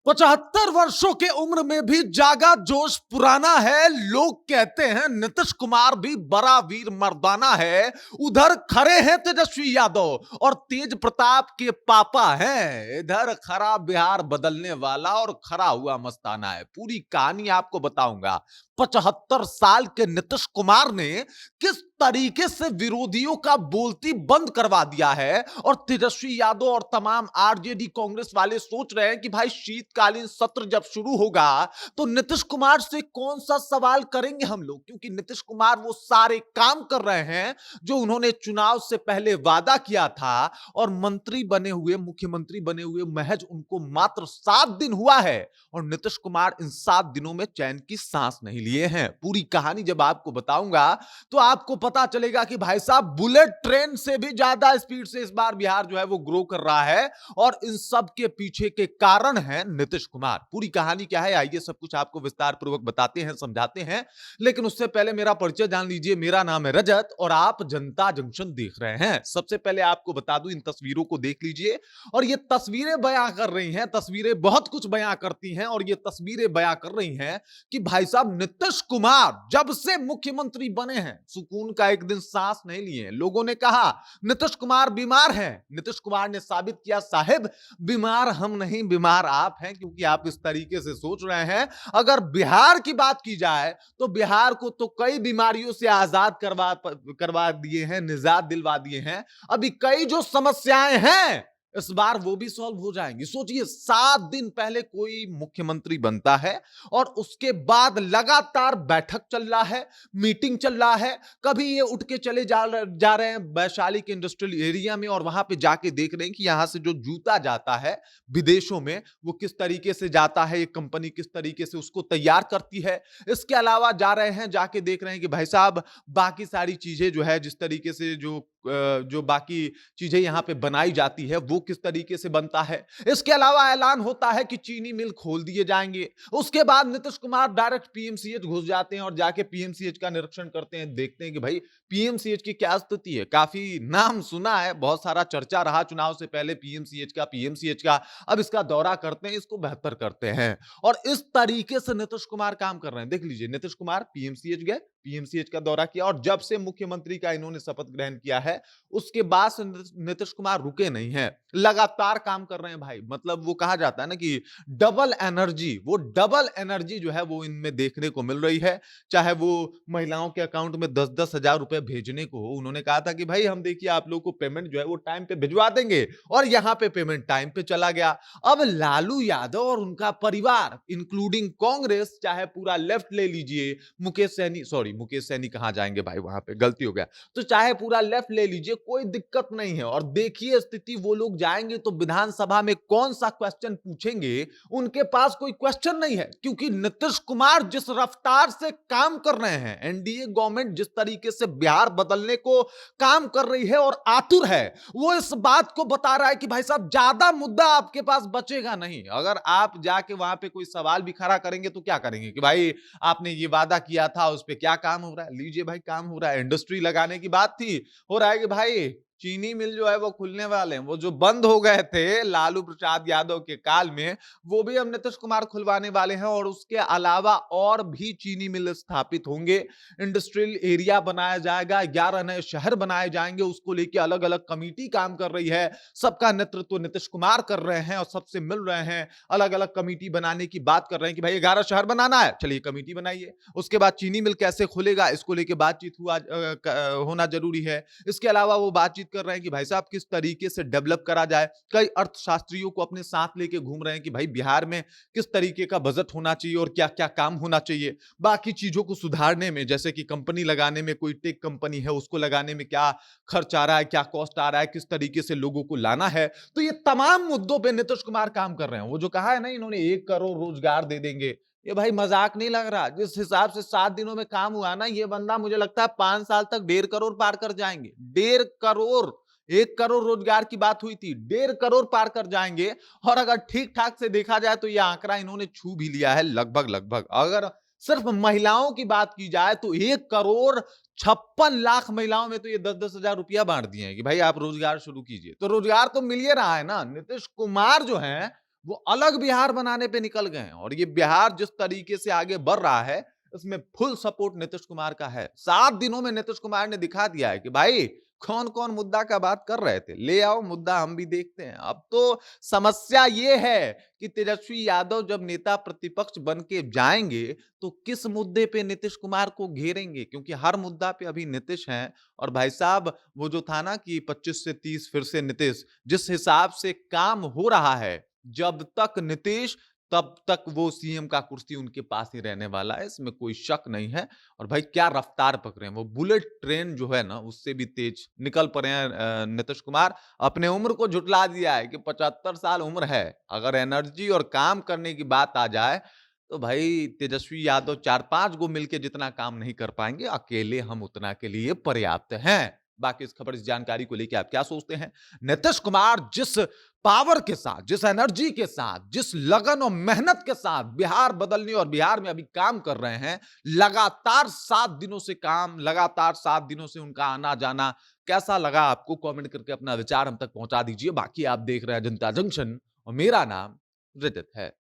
75 वर्षों के उम्र में भी जागा जोश पुराना है। लोग कहते हैं नीतीश कुमार भी बड़ा वीर मर्दाना है। उधर खड़े हैं तेजस्वी यादव और तेज प्रताप के पापा हैं। इधर खड़ा बिहार बदलने वाला और खड़ा हुआ मस्ताना है। पूरी कहानी आपको बताऊंगा। 75 साल के नीतीश कुमार ने किस तरीके से विरोधियों का बोलती बंद करवा दिया है और तेजस्वी यादव और तमाम आरजेडी कांग्रेस वाले सोच रहे हैं कि भाई शीतकालीन सत्र जब शुरू होगा तो नीतीश कुमार से कौन सा सवाल करेंगे हम लोग, क्योंकि नीतीश कुमार वो सारे काम कर रहे हैं जो उन्होंने चुनाव से पहले वादा किया था। और मंत्री बने हुए, मुख्यमंत्री बने हुए महज उनको मात्र 7 दिन हुआ है और नीतीश कुमार इन 7 दिनों में चैन की सांस नहीं लिए हैं। पूरी कहानी जब आपको बताऊंगा तो आपको पता चलेगा कि भाई साहब बुलेट ट्रेन से भी ज्यादा स्पीड से इस बार बिहार जो है वो ग्रो कर रहा है और इन सब के पीछे के कारण है नीतीश कुमार। पूरी कहानी क्या है आइए सब कुछ आपको विस्तार पूर्वक बताते हैं, समझाते हैं, लेकिन उससे पहले मेरा परिचय जान लीजिए। मेरा नाम है रजत और आप जनता जंक्शन देख रहे हैं। सबसे पहले आपको बता दूं, इन तस्वीरों को देख लीजिए और ये तस्वीरें बयां कर रही हैं, तस्वीरें बहुत कुछ बयां करती हैं और ये तस्वीरें बयां कर रही हैं कि भाई साहब नीतीश कुमार जब से मुख्यमंत्री बने हैं सुकून का एक दिन सांस नहीं लिए। लोगों ने कहा नीतीश कुमार बीमार हैं, नीतीश कुमार ने साबित किया साहिब बीमार हम नहीं बीमार आप हैं, क्योंकि आप इस तरीके से सोच रहे हैं। अगर बिहार की बात की जाए तो बिहार को तो कई बीमारियों से आजाद करवा दिए हैं, निजात दिलवा दिए हैं। अभी कई जो समस्याएं हैं इस बार वो भी सॉल्व हो जाएंगी। सोचिए 7 दिन पहले कोई मुख्यमंत्री बनता है और उसके बाद लगातार बैठक चल रहा है, मीटिंग चल रहा है। कभी ये उठ के चले जा रहे हैं वैशाली के इंडस्ट्रियल एरिया में और वहां पे जाके देख रहे हैं कि यहां से जो जूता जाता है विदेशों में वो किस तरीके से जाता है, ये कंपनी किस तरीके से उसको तैयार करती है। इसके अलावा जा रहे हैं, जाके देख रहे हैं कि भाई साहब बाकी सारी चीजें जो है जिस तरीके से जो बाकी चीजें यहां पे बनाई जाती है वो किस तरीके से बनता है। इसके अलावा ऐलान होता है कि चीनी मिल खोल दिए जाएंगे। उसके बाद नीतीश कुमार डायरेक्ट पीएमसीएच घुस जाते हैं और जाके पीएमसीएच का निरीक्षण करते हैं, देखते हैं कि भाई पीएमसीएच की क्या स्थिति है। काफी नाम सुना है, बहुत सारा चर्चा रहा चुनाव से पहले पीएमसीएच का। अब इसका दौरा करते हैं, इसको बेहतर करते हैं और इस तरीके से नीतीश कुमार काम कर रहे हैं। देख लीजिए नीतीश कुमार पीएमसीएच गए, पीएमसीएच का दौरा किया और जब से मुख्यमंत्री का इन्होंने शपथ ग्रहण किया है उसके बाद से नीतीश कुमार रुके नहीं हैं, लगातार काम कर रहे हैं भाई। मतलब वो कहा जाता है ना कि डबल एनर्जी, वो डबल एनर्जी जो है वो इनमें देखने को मिल रही है। चाहे वो महिलाओं के अकाउंट में 10-10 हजार रुपए भेजने को हो, उन्होंने कहा था कि भाई हम देखिए आप लोगों को पेमेंट जो है वो टाइम पे भिजवा देंगे और यहां पे पेमेंट टाइम पे चला गया। अब लालू यादव और उनका परिवार इंक्लूडिंग कांग्रेस, चाहे पूरा लेफ्ट ले लीजिए, मुकेश सैनी कहां जाएंगे भाई, वहां पे गलती हो गया, तो चाहे पूरा लेफ्ट ले लीजिए कोई दिक्कत नहीं है। और देखिए स्थिति, वो लोग जाएंगे तो विधानसभा में कौन सा क्वेश्चन पूछेंगे, उनके पास कोई क्वेश्चन नहीं है, क्योंकि नीतीश कुमार जिस रफ्तार से काम कर रहे हैं, एनडीए गवर्नमेंट जिस तरीके से बिहार बदलने को काम कर रही है और आतुर है, वो इस बात को बता रहा है कि भाई साहब ज्यादा मुद्दा आपके पास बचेगा नहीं। अगर आप जाके वहां पे कोई सवाल भी खड़ा करेंगे तो क्या करेंगे कि भाई आपने ये वादा किया था उस पर क्या काम हो रहा है। लीजिए भाई काम हो रहा है, इंडस्ट्री लगाने की बात थी, हो रहा है कि भाई चीनी मिल जो है वो खुलने वाले हैं, वो जो बंद हो गए थे लालू प्रसाद यादव के काल में वो भी अब नीतीश कुमार खुलवाने वाले हैं और उसके अलावा और भी चीनी मिल स्थापित होंगे। इंडस्ट्रियल एरिया बनाया जाएगा, 11 नए शहर बनाए जाएंगे, उसको लेके अलग अलग कमेटी काम कर रही है, सबका नेतृत्व नीतीश कुमार कर रहे हैं और सबसे मिल रहे हैं, अलग अलग कमेटी बनाने की बात कर रहे हैं कि भाई 11 शहर बनाना है, चलिए कमेटी बनाइए। उसके बाद चीनी मिल कैसे खुलेगा इसको लेके बातचीत होना जरूरी है। इसके अलावा वो बातचीत कर रहे हैं कि भाई साहब किस तरीके से डेवलप करा जाए। कई अर्थशास्त्रियों को अपने साथ लेके घूम रहे हैं कि भाई बिहार में किस तरीके का बजट होना चाहिए और क्या क्या काम होना चाहिए। बाकी चीजों को सुधारने में, जैसे कि कंपनी लगाने में, कोई टेक कंपनी है उसको लगाने में क्या खर्च आ रहा है, क्या कॉस्ट आ रहा है, किस तरीके से लोगों को लाना है, तो ये तमाम मुद्दों पर नीतीश कुमार काम कर रहे हैं। वो जो कहा है ना इन्होंने 1 करोड़ रोजगार दे देंगे, ये भाई मजाक नहीं लग रहा। जिस हिसाब से 7 दिनों में काम हुआ ना, ये बंदा मुझे लगता है 5 साल तक 1.5 करोड़ पार कर जाएंगे। 1.5 करोड़, 1 करोड़ रोजगार की बात हुई थी, 1.5 करोड़ पार कर जाएंगे। और अगर ठीक ठाक से देखा जाए तो यह आंकड़ा इन्होंने छू भी लिया है लगभग। अगर सिर्फ महिलाओं की बात की जाए तो 1 करोड़ 56 लाख महिलाओं में तो ये 10-10 हजार रुपया बांट दिए हैं कि भाई आप रोजगार शुरू कीजिए। तो रोजगार तो मिल ही रहा है ना। नीतीश कुमार जो है वो अलग बिहार बनाने पे निकल गए हैं और ये बिहार जिस तरीके से आगे बढ़ रहा है, इसमें फुल सपोर्ट नीतीश कुमार का है। 7 दिनों में नीतीश कुमार ने दिखा दिया है कि भाई कौन-कौन मुद्दा का बात कर रहे थे, ले आओ मुद्दा हम भी देखते हैं। अब तो समस्या ये है कि तेजस्वी यादव जब नेता प्रतिपक्ष बन के जाएँगे, तो किस मुद्दे पे नीतीश कुमार को घेरेंगे? क्योंकि हर मुद्दा पे अभी नीतीश हैं और भाई साहब वो जो था ना कि 25 से 30 फिर से नीतीश, जिस हिसाब से काम हो रहा है, जब तक नीतीश तब तक वो सीएम का कुर्सी उनके पास ही रहने वाला है, इसमें कोई शक नहीं है। और भाई क्या रफ्तार पकड़े हैं, वो बुलेट ट्रेन जो है ना उससे भी तेज निकल पड़े हैं नीतीश कुमार। अपने उम्र को झुठला दिया है कि 75 साल उम्र है, अगर एनर्जी और काम करने की बात आ जाए तो भाई तेजस्वी यादव 4-5 गो मिलके जितना काम नहीं कर पाएंगे, अकेले हम उतना के लिए पर्याप्त हैं। बाकी इस खबर, इस जानकारी को लेके आप क्या सोचते हैं? नीतीश कुमार जिस पावर के साथ, जिस एनर्जी के साथ, जिस लगन और मेहनत के साथ बिहार बदलने और बिहार में अभी काम कर रहे हैं, लगातार 7 दिनों से काम, लगातार 7 दिनों से उनका आना-जाना, कैसा लगा आपको? कमेंट करके अपना विचार हम तक पहुंचा दीजिए। बाकी आप देख रहे हैं जनता जंक्शन और मेरा नाम रजत है।